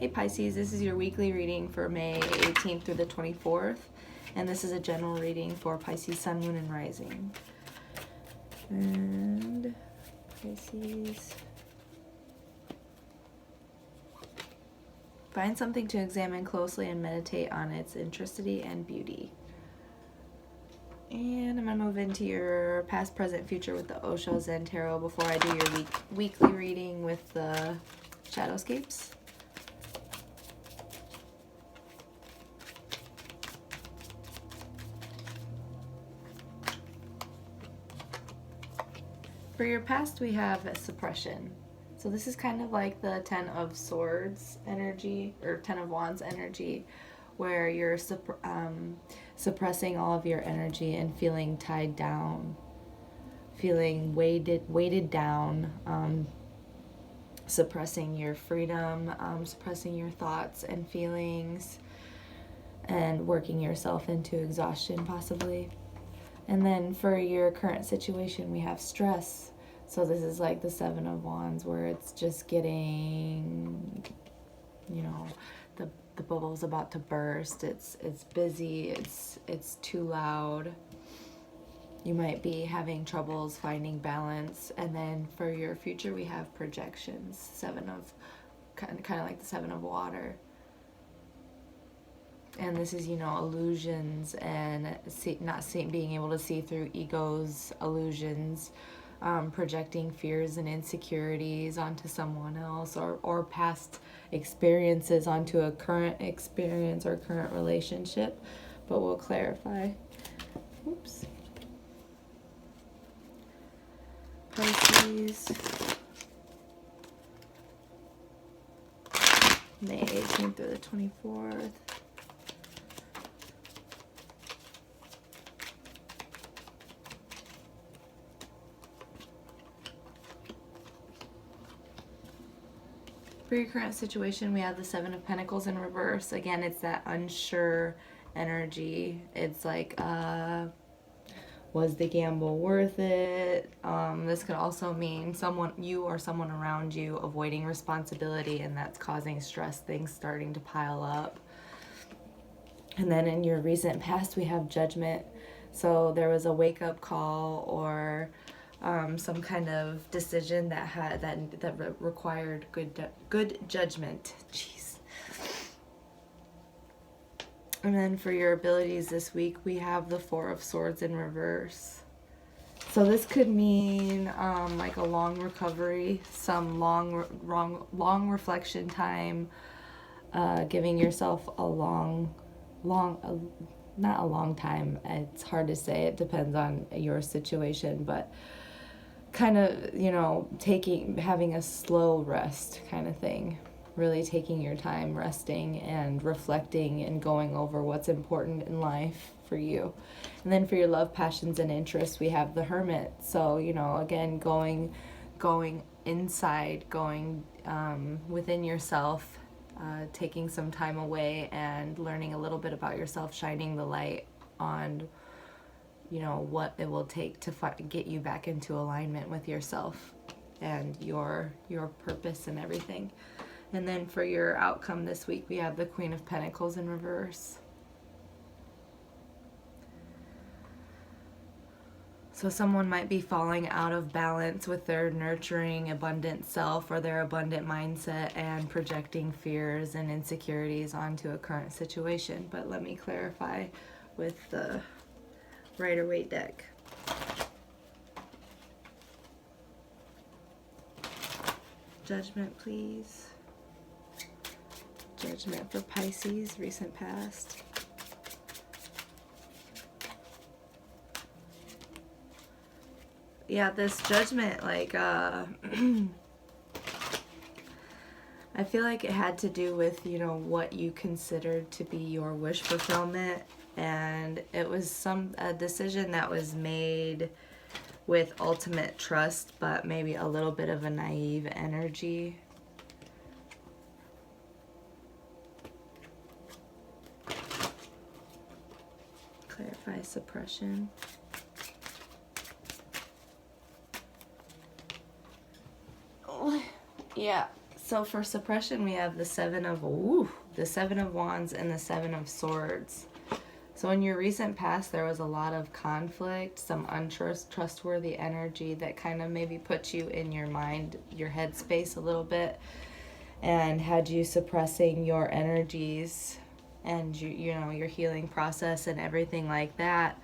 Hey Pisces, this is your weekly reading for May 18th through the 24th. And this is a general reading for Pisces, Sun, Moon, and Rising. And Pisces. Find something to examine closely and meditate on its intricity and beauty. And I'm going to move into your past, present, future with the Osho Zen Tarot before I do your weekly reading with the Shadowscapes. For your past, we have suppression. So this is kind of like the Ten of Swords energy, or Ten of Wands energy, where you're suppressing all of your energy and feeling tied down, feeling weighted down, suppressing your freedom, suppressing your thoughts and feelings, and working yourself into exhaustion possibly. And then for your current situation, we have stress. So this is like the Seven of Wands, where it's just getting, you know, the bubble's about to burst. It's busy. It's too loud. You might be having troubles finding balance. And then for your future, we have projections. Seven of kind of like the Seven of Water. And this is, you know, illusions and being able to see through ego's illusions, projecting fears and insecurities onto someone else, or past experiences onto a current experience or current relationship. But we'll clarify. Oops. Pisces. May 18th through the 24th. For your current situation, we have the Seven of Pentacles in reverse. Again, it's that unsure energy. It's like, was the gamble worth it? This could also mean you or someone around you avoiding responsibility, and that's causing stress, things starting to pile up. And then in your recent past, we have Judgment. So there was a wake-up call or some kind of decision that required good judgment. Jeez. And then for your abilities this week, we have the Four of Swords in reverse. So this could mean like a long recovery, some long reflection time, giving yourself not a long time. It's hard to say. It depends on your situation, but kind of, you know, having a slow rest kind of thing. Really taking your time, resting and reflecting and going over what's important in life for you. And then for your love, passions, and interests, we have the Hermit. So, you know, again, going inside, going within yourself, taking some time away and learning a little bit about yourself, shining the light on, you know, what it will take to get you back into alignment with yourself and your purpose and everything. And then for your outcome this week, we have the Queen of Pentacles in reverse. So someone might be falling out of balance with their nurturing, abundant self or their abundant mindset and projecting fears and insecurities onto a current situation. But let me clarify with the Rider-Waite deck. Judgment, please. Judgment for Pisces, recent past. Yeah, this Judgment, like, I feel like it had to do with, you know, what you considered to be your wish fulfillment. And it was a decision that was made with ultimate trust, but maybe a little bit of a naive energy. Clarify suppression. Oh, yeah. So for suppression, we have the Seven of Wands and the Seven of Swords. So in your recent past, there was a lot of conflict, some untrustworthy energy that kind of maybe put you in your mind, your headspace a little bit, and had you suppressing your energies and you know, your healing process and everything like that.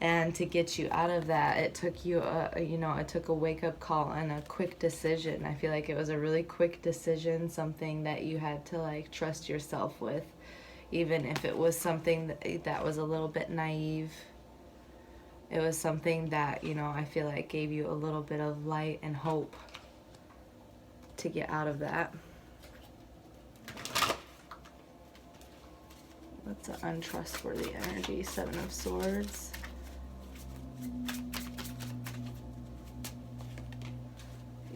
And to get you out of that, it took you it took a wake-up call and a quick decision. I feel like it was a really quick decision, something that you had to like trust yourself with, even if it was something that was a little bit naive. It was something that, you know, I feel like gave you a little bit of light and hope to get out of that. What's an untrustworthy energy? Seven of Swords.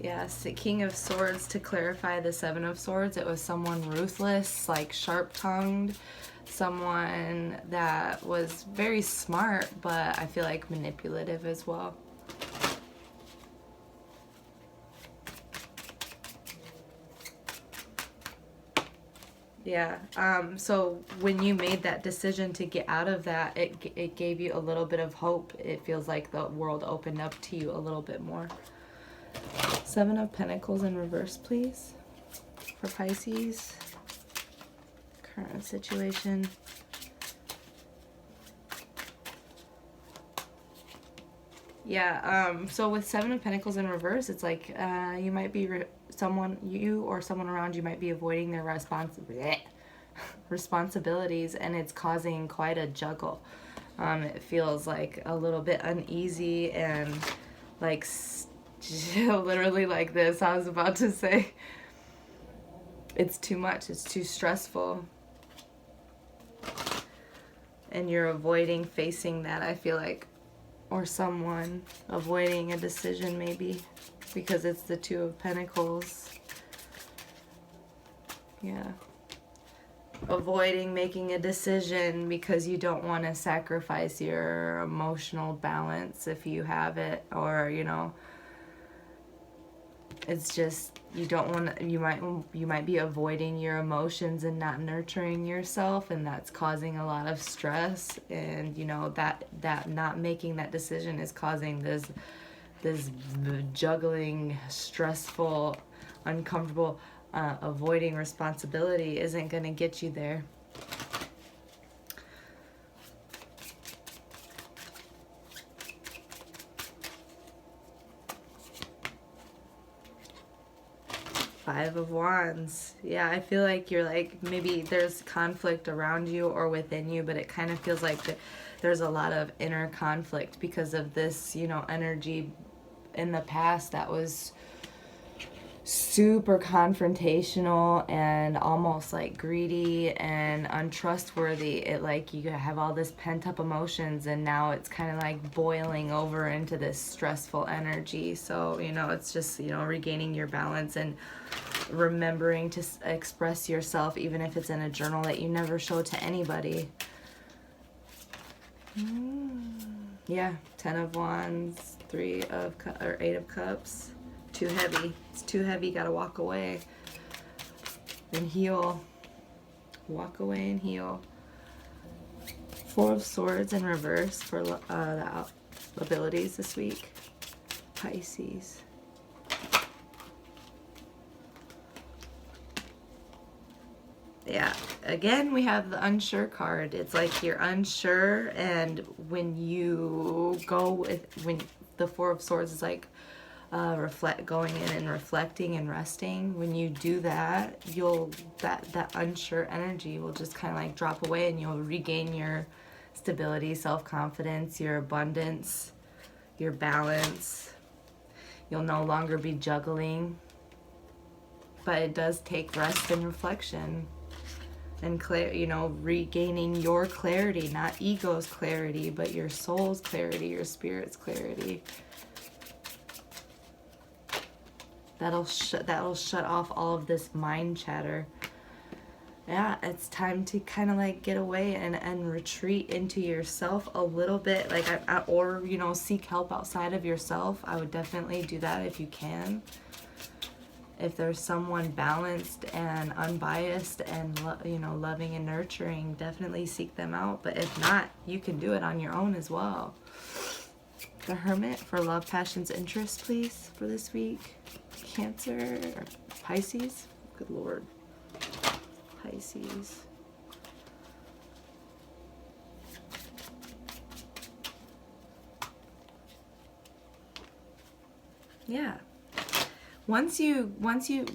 Yes, the King of Swords. To clarify the Seven of Swords, it was someone ruthless, like sharp-tongued, someone that was very smart, but I feel like manipulative as well. Yeah, so when you made that decision to get out of that, it gave you a little bit of hope. It feels like the world opened up to you a little bit more. Seven of Pentacles in reverse, please, for Pisces. Current situation. Yeah, so with Seven of Pentacles in reverse, it's like you might be you or someone around you might be avoiding their responsibilities, and it's causing quite a juggle. It feels like a little bit uneasy and like literally like this. I was about to say it's too much. It's too stressful. And you're avoiding facing that, I feel like. Or someone avoiding a decision maybe because it's the Two of Pentacles. Yeah. Avoiding making a decision because you don't want to sacrifice your emotional balance if you have it, or you know, it's just you don't want to, you might be avoiding your emotions and not nurturing yourself, and that's causing a lot of stress. And you know that not making that decision is causing this juggling, stressful, uncomfortable. Avoiding responsibility isn't going to get you there. Five of Wands. Yeah, I feel like you're like, maybe there's conflict around you or within you, but it kind of feels like there's a lot of inner conflict because of this, you know, energy in the past that was super confrontational and almost like greedy and untrustworthy. It like you have all this pent up emotions, and now it's kind of like boiling over into this stressful energy. So, you know, it's just, you know, regaining your balance and remembering to express yourself, even if it's in a journal that you never show to anybody. Yeah, Ten of Wands, Eight of Cups. Too heavy. It's too heavy. Gotta walk away and heal. Walk away and heal. Four of Swords in reverse for the abilities this week. Pisces. Yeah, again, we have the unsure card. It's like you're unsure, and when you go with, when the Four of Swords is like going in and reflecting and resting, when you do that, that unsure energy will just kind of like drop away, and you'll regain your stability, self-confidence, your abundance, your balance. You'll no longer be juggling, but it does take rest and reflection and regaining your clarity, not ego's clarity, but your soul's clarity, your spirit's clarity. That'll shut off all of this mind chatter. Yeah, it's time to kind of like get away and retreat into yourself a little bit, like or seek help outside of yourself. I would definitely do that if you can. If there's someone balanced and unbiased and you know, loving and nurturing, definitely seek them out. But if not, you can do it on your own as well. The Hermit for love, passions, interest, please, for this week. Cancer, or Pisces. Good Lord. Pisces. Yeah. Once you,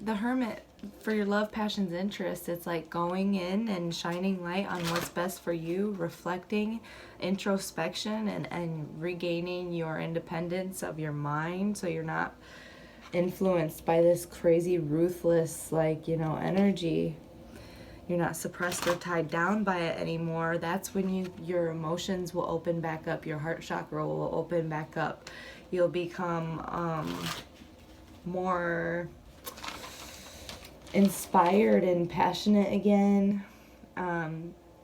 the Hermit, for your love, passions, interests, it's like going in and shining light on what's best for you, reflecting, introspection, and regaining your independence of your mind, so you're not influenced by this crazy, ruthless, like, you know, energy. You're not suppressed or tied down by it anymore. That's when your emotions will open back up. Your heart chakra will open back up. You'll become more inspired and passionate again.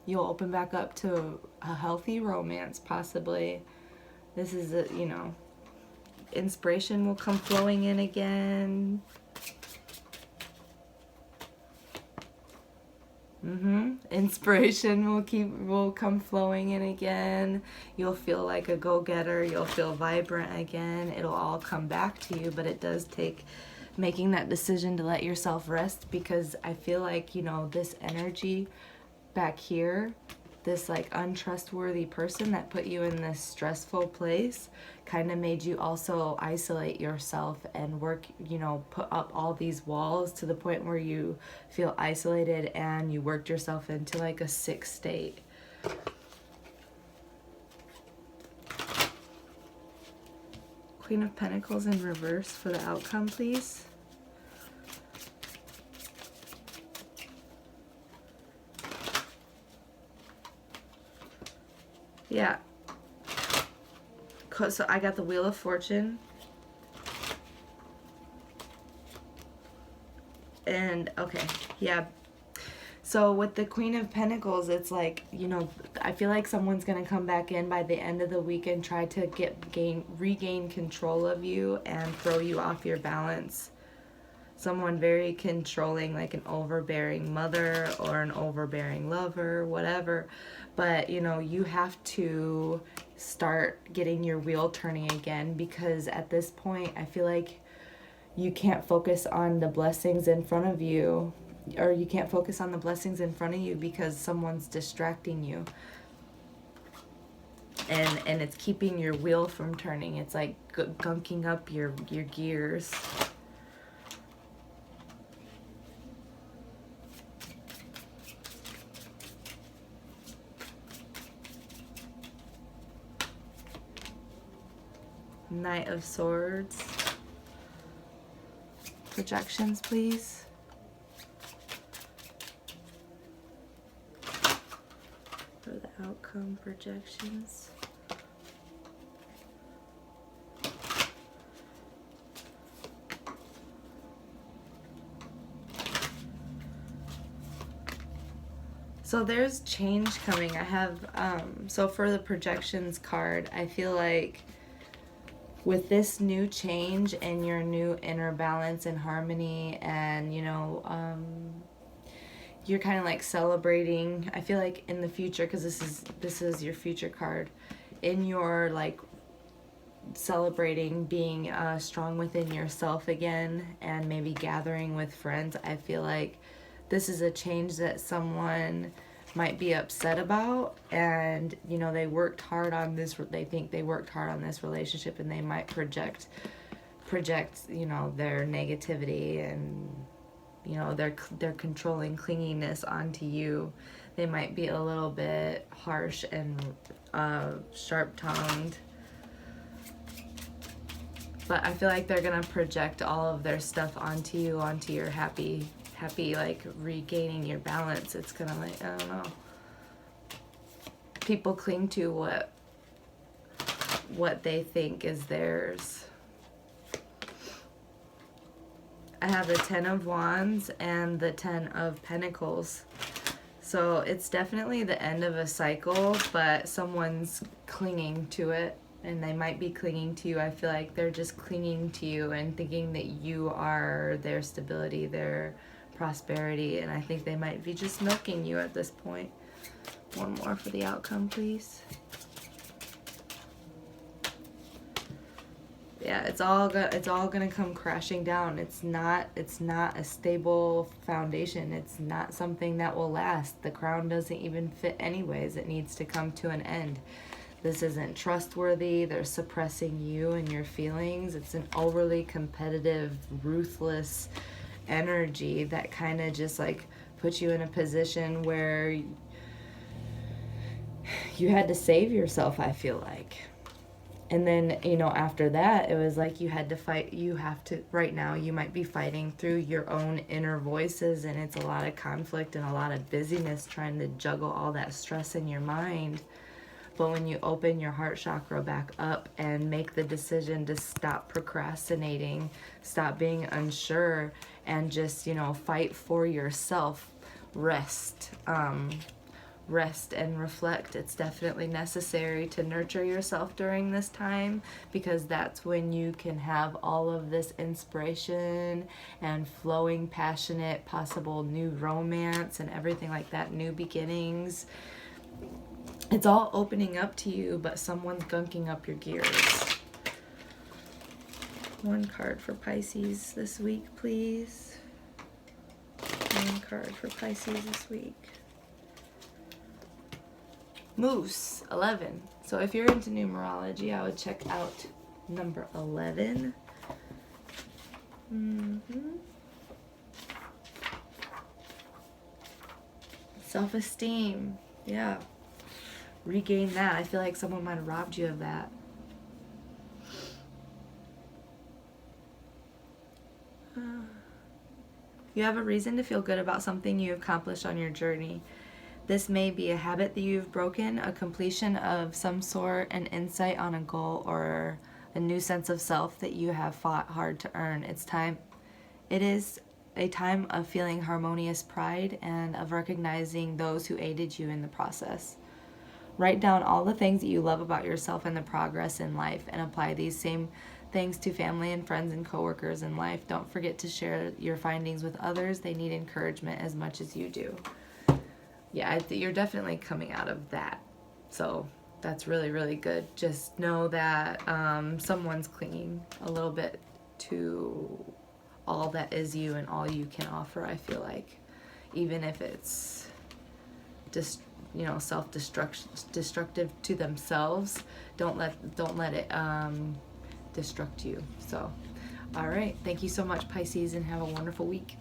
You'll open back up to a healthy romance, possibly. This is a, you know, inspiration will come flowing in again. Inspiration will come flowing in again. You'll feel like a go-getter. You'll feel vibrant again. It'll all come back to you, but it does take making that decision to let yourself rest, because I feel like, you know, this energy back here, this like untrustworthy person that put you in this stressful place, kind of made you also isolate yourself and work, you know, put up all these walls to the point where you feel isolated, and you worked yourself into like a sick state. Queen of Pentacles in reverse for the outcome, please. Yeah. So I got the Wheel of Fortune. And, okay, yeah. So with the Queen of Pentacles, it's like, you know, I feel like someone's going to come back in by the end of the week and try to regain control of you and throw you off your balance. Someone very controlling, like an overbearing mother or an overbearing lover, whatever. But, you know, you have to start getting your wheel turning again, because at this point, I feel like you can't focus on the blessings in front of you, or you can't focus on the blessings in front of you because someone's distracting you. And it's keeping your wheel from turning. It's like gunking up your gears. Knight of Swords. Projections, please. For the outcome, projections. So there's change coming. I have, so for the projections card, I feel like with this new change and your new inner balance and harmony, and, you know, you're kind of like celebrating, I feel like in the future, because this is your future card, in your like celebrating being strong within yourself again, and maybe gathering with friends. I feel like this is a change that someone might be upset about, and, you know, they worked hard on this, they think they worked hard on this relationship, and they might project, you know, their negativity and, you know, their controlling clinginess onto you. They might be a little bit harsh and sharp-tongued, but I feel like they're gonna project all of their stuff onto you, onto your happy like regaining your balance. It's gonna, like, I don't know, people cling to what they think is theirs. I have the 10 of Wands and the 10 of Pentacles. So it's definitely the end of a cycle, but someone's clinging to it. and they might be clinging to you. I feel like they're just clinging to you and thinking that you are their stability, their prosperity, and I think they might be just milking you at this point. One more for the outcome, please. Yeah, it's all gonna come crashing down. It's not a stable foundation. It's not something that will last. The crown doesn't even fit anyways. It needs to come to an end. This isn't trustworthy. They're suppressing you and your feelings. It's an overly competitive, ruthless energy that kind of just like puts you in a position where you had to save yourself, I feel like. And then, you know, after that, it was like you had to fight. You have to, right now, you might be fighting through your own inner voices, and it's a lot of conflict and a lot of busyness trying to juggle all that stress in your mind. But when you open your heart chakra back up and make the decision to stop procrastinating, stop being unsure, and just, you know, fight for yourself, rest and reflect. It's definitely necessary to nurture yourself during this time, because that's when you can have all of this inspiration and flowing, passionate, possible new romance and everything like that, new beginnings. It's all opening up to you, but someone's gunking up your gears. One card for Pisces this week, please. One card for Pisces this week. Moose, 11. So if you're into numerology, I would check out number 11. Self-esteem. Yeah. Regain that. I feel like someone might have robbed you of that. You have a reason to feel good about something you accomplished on your journey. This may be a habit that you've broken, a completion of some sort, an insight on a goal, or a new sense of self that you have fought hard to earn. It is a time of feeling harmonious pride and of recognizing those who aided you in the process. Write down all the things that you love about yourself and the progress in life, and apply these same things to family and friends and coworkers in life. Don't forget to share your findings with others. They need encouragement as much as you do. Yeah, you're definitely coming out of that. So that's really, really good. Just know that someone's clinging a little bit to all that is you and all you can offer, I feel like. Even if it's just, you know, self-destructive to themselves, don't let it destruct you. So, all right. Thank you so much, Pisces, and have a wonderful week.